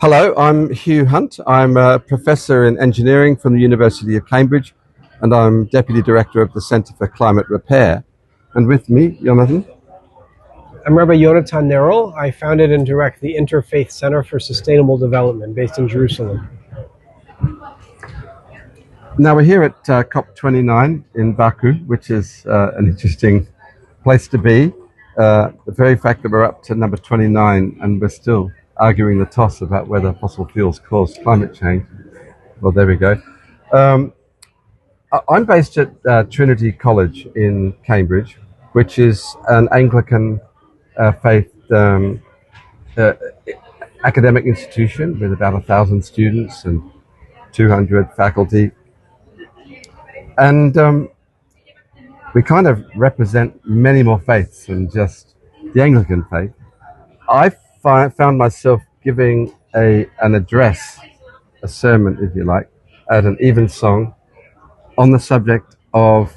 Hello, I'm Hugh Hunt. I'm a professor in engineering from the University of Cambridge, and I'm Deputy Director of the Centre for Climate Repair. And with me, Yonatan. I'm Rabbi Yonatan Neril. I founded and direct the Interfaith Centre for Sustainable Development based in Jerusalem. Now we're here at COP29 in Baku, which is an interesting place to be. The very fact that we're up to number 29 and we're still arguing the toss about whether fossil fuels cause climate change. Well, there we go. I'm based at Trinity College in Cambridge, which is an Anglican faith academic institution with about 1,000 students and 200 faculty. And we kind of represent many more faiths than just the Anglican faith. I found myself giving an address, a sermon, if you like, at an evensong on the subject of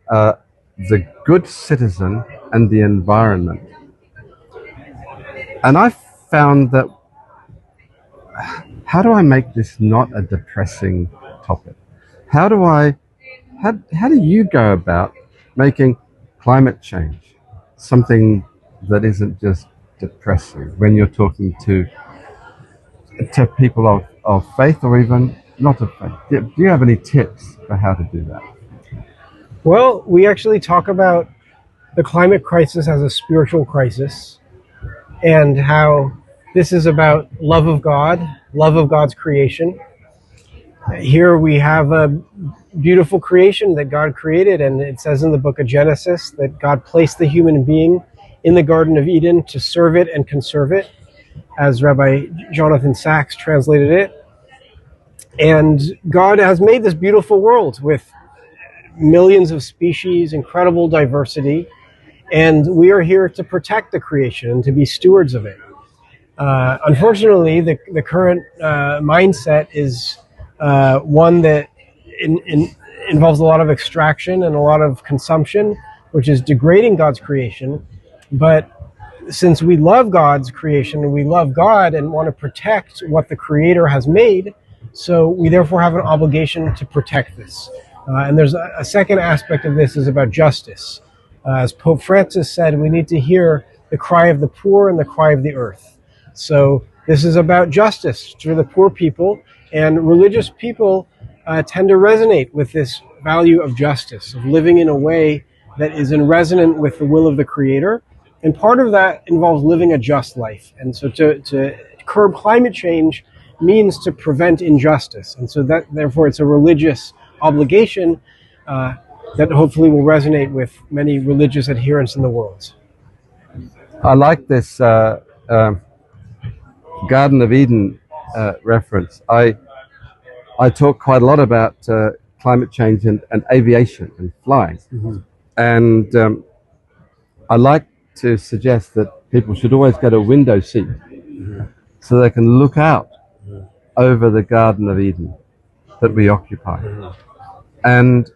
the good citizen and the environment. And I found that, how do I make this not a depressing topic? How do you go about making climate change something that isn't just depressing when you're talking to people of faith or even not of faith? Do you have any tips for how to do that? Well, we actually talk about the climate crisis as a spiritual crisis and how this is about love of God, love of God's creation. Here we have a beautiful creation that God created, and it says in the book of Genesis that God placed the human being in the Garden of Eden to serve it and conserve it, as Rabbi Jonathan Sacks translated it. And God has made this beautiful world with millions of species, incredible diversity, and we are here to protect the creation and to be stewards of it. Unfortunately, the current mindset is one that involves a lot of extraction and a lot of consumption, which is degrading God's creation. But since we love God's creation and we love God and want to protect what the Creator has made, so we therefore have an obligation to protect this. And there's a second aspect of this is about justice. As Pope Francis said, we need to hear the cry of the poor and the cry of the earth. So this is about justice for the poor people, and religious people tend to resonate with this value of justice, of living in a way that is in resonance with the will of the Creator. And part of that involves living a just life. And so to curb climate change means to prevent injustice. And so that therefore it's a religious obligation that hopefully will resonate with many religious adherents in the world. I like this Garden of Eden reference. I talk quite a lot about climate change and aviation and flying. Mm-hmm. And I like to suggest that people should always get a window seat so they can look out over the Garden of Eden that we occupy and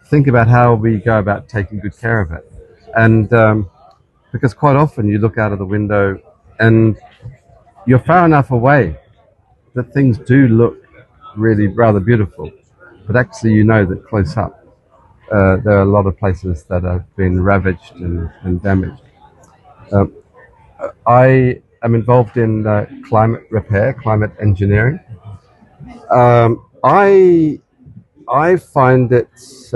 think about how we go about taking good care of it. And because quite often you look out of the window and you're far enough away that things do look really rather beautiful, but actually you know that close up there are a lot of places that have been ravaged and damaged. I am involved in climate repair, climate engineering. I find it's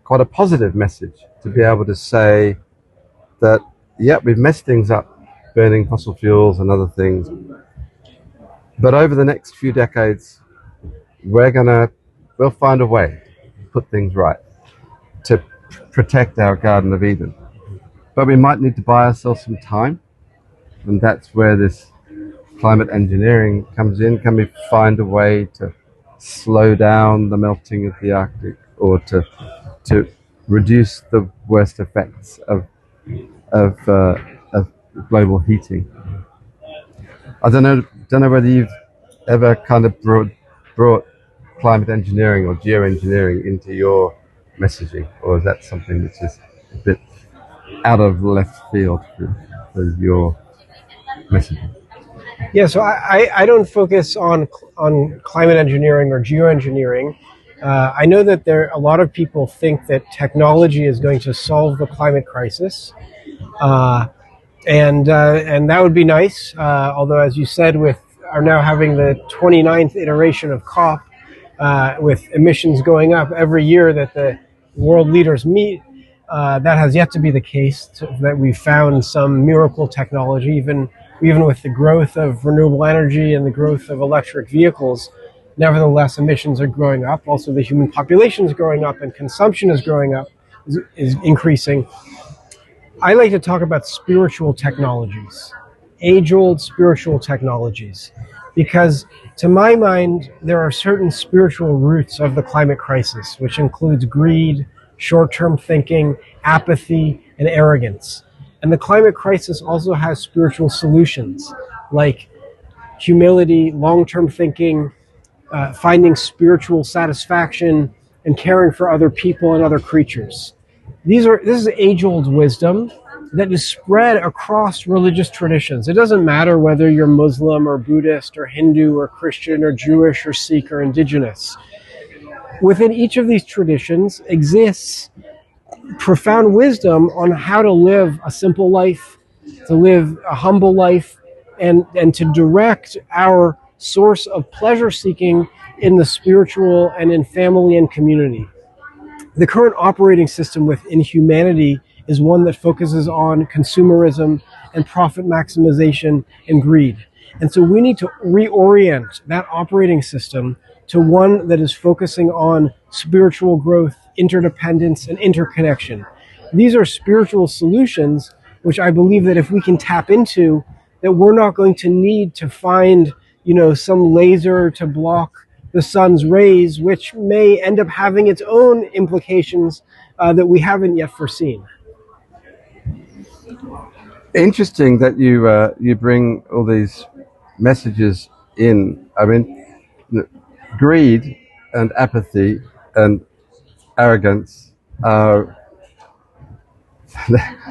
quite a positive message to be able to say that, yeah, we've messed things up, burning fossil fuels and other things, but over the next few decades, we'll find a way to put things right, to protect our Garden of Eden. But we might need to buy ourselves some time, and that's where this climate engineering comes in. Can we find a way to slow down the melting of the Arctic, or to reduce the worst effects of global heating? I don't know whether you've ever kind of brought climate engineering or geoengineering into your messaging, or is that something which is a bit out of left field for your messaging? Yeah, so I don't focus on climate engineering or geoengineering. I know that a lot of people think that technology is going to solve the climate crisis, uh, and that would be nice. Although, as you said, with are now having the 29th iteration of COP, with emissions going up every year that the world leaders meet, that has yet to be the case. That we found some miracle technology, even with the growth of renewable energy and the growth of electric vehicles. Nevertheless, emissions are growing up. Also, the human population is growing up, and consumption is growing up, is increasing. I like to talk about spiritual technologies, age-old spiritual technologies, because to my mind, there are certain spiritual roots of the climate crisis, which includes greed, short-term thinking, apathy, and arrogance. And the climate crisis also has spiritual solutions, like humility, long-term thinking, finding spiritual satisfaction, and caring for other people and other creatures. This is age-old wisdom that is spread across religious traditions. It doesn't matter whether you're Muslim or Buddhist or Hindu or Christian or Jewish or Sikh or indigenous. Within each of these traditions exists profound wisdom on how to live a simple life, to live a humble life, and to direct our source of pleasure seeking in the spiritual and in family and community. The current operating system within humanity is one that focuses on consumerism and profit maximization and greed. And so we need to reorient that operating system to one that is focusing on spiritual growth, interdependence, and interconnection. These are spiritual solutions which I believe that if we can tap into, that we're not going to need to find, some laser to block the sun's rays, which may end up having its own implications that we haven't yet foreseen. Interesting that you bring all these messages in. I mean, greed and apathy and arrogance are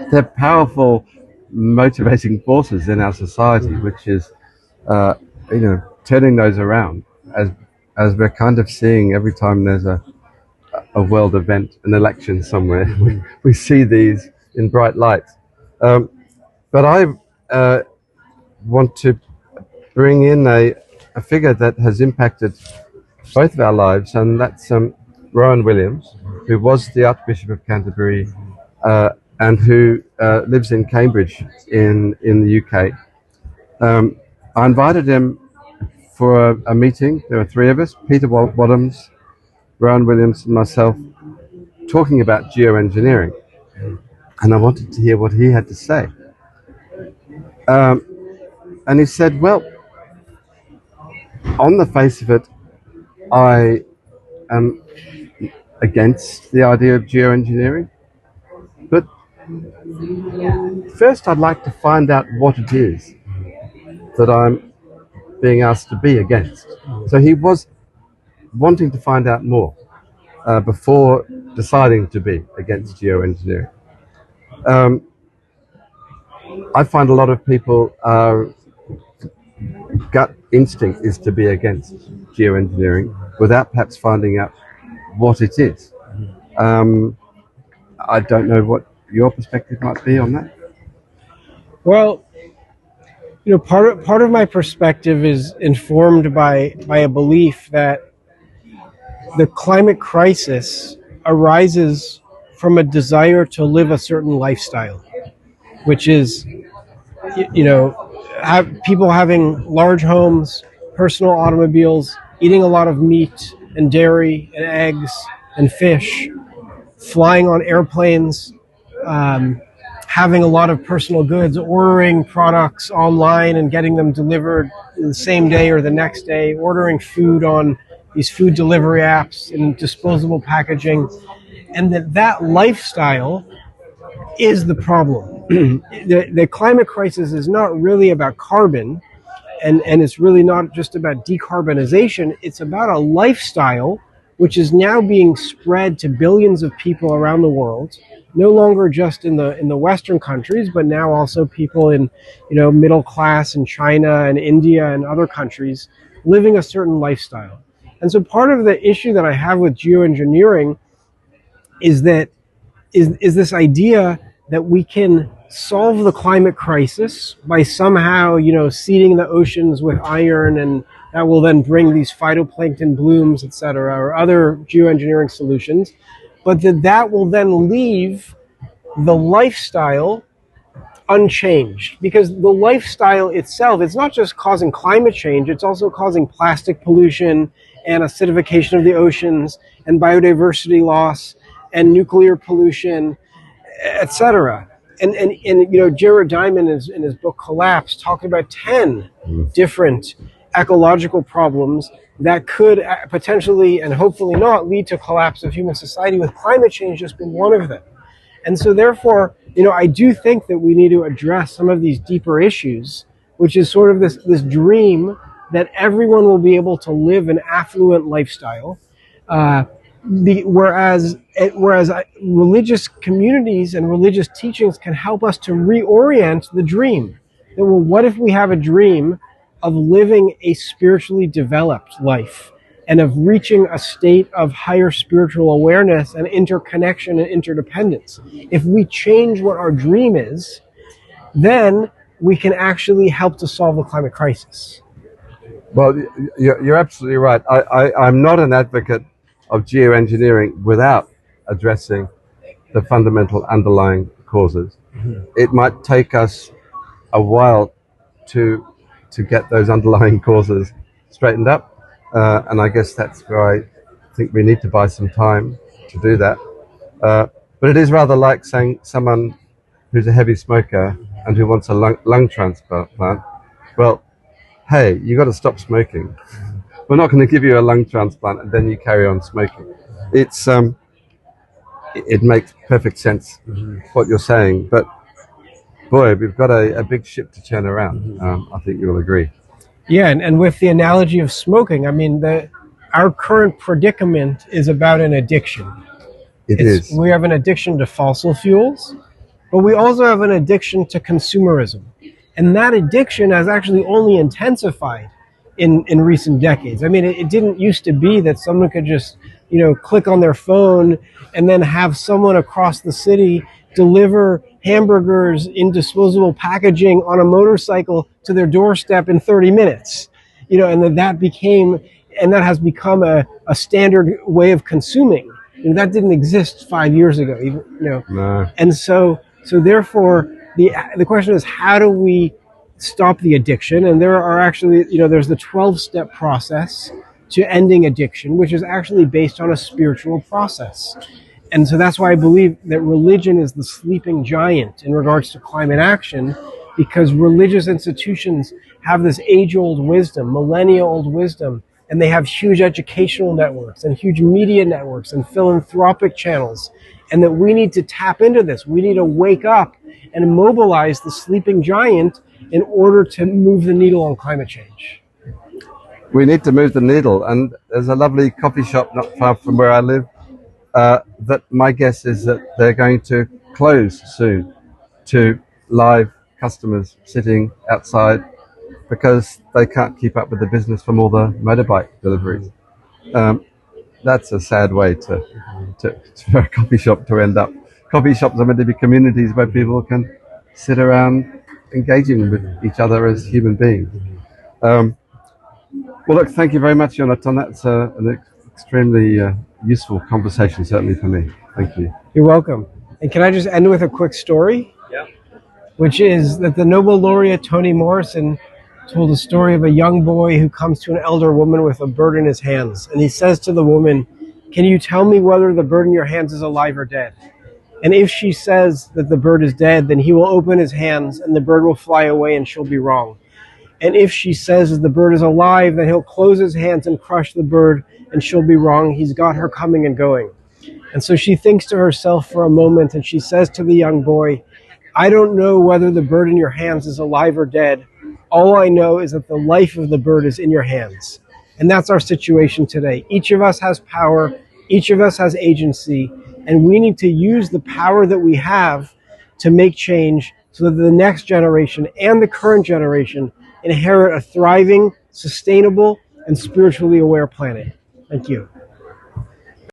they're powerful motivating forces in our society, which is turning those around as we're kind of seeing every time there's a world event, an election somewhere. We see these in bright lights. But I want to bring in a figure that has impacted both of our lives, and that's Rowan Williams, who was the Archbishop of Canterbury and who lives in Cambridge in the UK. I invited him for a meeting. There were three of us, Peter Wadhams, Rowan Williams, and myself, talking about geoengineering. And I wanted to hear what he had to say. And he said, well, on the face of it, I am against the idea of geoengineering. But first, I'd like to find out what it is that I'm being asked to be against. So he was wanting to find out more before deciding to be against geoengineering. I find a lot of people gut instinct is to be against geoengineering without perhaps finding out what it is. I don't know what your perspective might be on that. Well, part of my perspective is informed by a belief that the climate crisis arises from a desire to live a certain lifestyle, which is, people having large homes, personal automobiles, eating a lot of meat and dairy and eggs and fish, flying on airplanes, having a lot of personal goods, ordering products online and getting them delivered the same day or the next day, ordering food on these food delivery apps in disposable packaging, and that lifestyle is the problem. The climate crisis is not really about carbon, and it's really not just about decarbonization. It's about a lifestyle which is now being spread to billions of people around the world, no longer just in the Western countries, but now also people in, middle class in China and India and other countries living a certain lifestyle. And so part of the issue that I have with geoengineering is this idea that we can solve the climate crisis by somehow, seeding the oceans with iron, and that will then bring these phytoplankton blooms, et cetera, or other geoengineering solutions, but that will then leave the lifestyle unchanged, because the lifestyle itself is not just causing climate change, it's also causing plastic pollution and acidification of the oceans and biodiversity loss and nuclear pollution, etc. And Jared Diamond in his book Collapse talked about 10 different ecological problems that could potentially and hopefully not lead to collapse of human society, with climate change just being one of them. And so therefore, I do think that we need to address some of these deeper issues, which is sort of this dream that everyone will be able to live an affluent lifestyle, whereas religious communities and religious teachings can help us to reorient the dream. That, well, what if we have a dream of living a spiritually developed life and of reaching a state of higher spiritual awareness and interconnection and interdependence? If we change what our dream is, then we can actually help to solve the climate crisis. Well, you're absolutely right. I'm not an advocate of geoengineering without addressing the fundamental underlying causes. Mm-hmm. It might take us a while to get those underlying causes straightened up, and I guess that's where I think we need to buy some time to do that. But it is rather like saying someone who's a heavy smoker and who wants a lung transplant, well, hey, you got to stop smoking. We're not going to give you a lung transplant and then you carry on smoking. It makes perfect sense what you're saying, but boy, we've got a big ship to turn around. I think you'll agree. Yeah, and with the analogy of smoking, I mean, our current predicament is about an addiction. It is. We have an addiction to fossil fuels, but we also have an addiction to consumerism. And that addiction has actually only intensified in recent decades. I mean, it didn't used to be that someone could just, click on their phone and then have someone across the city deliver hamburgers in disposable packaging on a motorcycle to their doorstep in 30 minutes. And that has become a standard way of consuming. That didn't exist 5 years ago, No. And so therefore the question is, how do we stop the addiction? And there are actually, there's the 12-step process to ending addiction, which is actually based on a spiritual process. And so that's why I believe that religion is the sleeping giant in regards to climate action, because religious institutions have this age-old wisdom, millennia-old wisdom, and they have huge educational networks and huge media networks and philanthropic channels, and that we need to tap into this. We need to wake up and mobilize the sleeping giant in order to move the needle on climate change. We need to move the needle, and there's a lovely coffee shop not far from where I live that my guess is that they're going to close soon to live customers sitting outside because they can't keep up with the business from all the motorbike deliveries. That's a sad way for a coffee shop to end up. Coffee shops are meant to be communities where people can sit around engaging with each other as human beings. Well, look, thank you very much, Yonatan. That's an extremely useful conversation, certainly for me. Thank you. You're welcome. And can I just end with a quick story? Yeah. Which is that the Nobel laureate Toni Morrison told a story of a young boy who comes to an elder woman with a bird in his hands. And he says to the woman, "Can you tell me whether the bird in your hands is alive or dead?" And if she says that the bird is dead, then he will open his hands and the bird will fly away and she'll be wrong. And if she says that the bird is alive, then he'll close his hands and crush the bird and she'll be wrong. He's got her coming and going. And so she thinks to herself for a moment and she says to the young boy, "I don't know whether the bird in your hands is alive or dead. All I know is that the life of the bird is in your hands." And that's our situation today. Each of us has power. Each of us has agency. And we need to use the power that we have to make change so that the next generation and the current generation inherit a thriving, sustainable, and spiritually aware planet. Thank you.